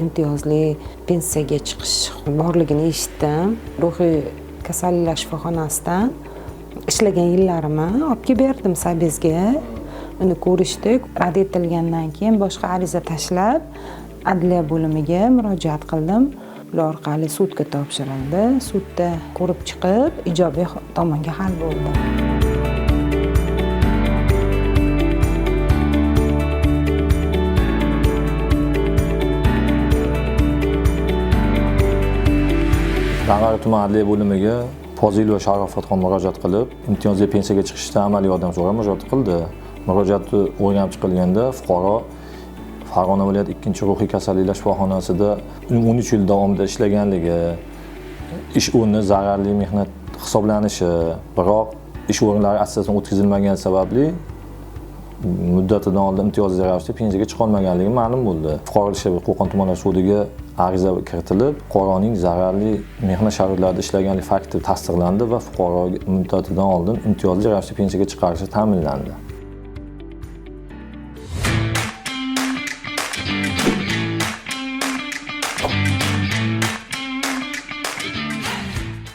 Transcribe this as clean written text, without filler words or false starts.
imtiyozli pensiyaga chiqish borligini eshitdim. Ruhiy kasalliklar shifoxonasidan ishlagan yillarimni olib kelib berdim Sabizga. Uni ko'rishdik. Rad etilgandan keyin boshqa ariza tashlab, adliya bo'limiga murojaat qildim. Ular orqali sudga topshirildi. Sudda ko'rib chiqib, ijobiy tomonga hal bo'ldi. Dang'ara tuman adliya bo'limiga Pozilova Sharofatxon murojaat qilib, imtiyozli pensiyaga chiqishda amaliy yordam so'rab murojaat qildi. Murojaatni o'rganib chiqilganda fuqaro Farg'ona viloyat 2-ruhiy kasalliklar shifoxonasida 13 yil davomida ishlaganligi, ish o'rni zararli mehnat hisoblanishi, biroq ish o'rinlari attestatsiyadan o'tkazilmagani sababli muddatidan oldin imtiyozli ravishda pensiyaga chiqa olmaganligi ma'lum bo'ldi. Fuqaro ishi Qo'qon tuman sudiga ariza kiritilib, fuqaroning zararli mehnat sharoitlarida ishlaganlik fakti tasdiqlandi va fuqaro muddatidan oldin imtiyozli ravishda pensiyaga chiqarishi ta'minlandi.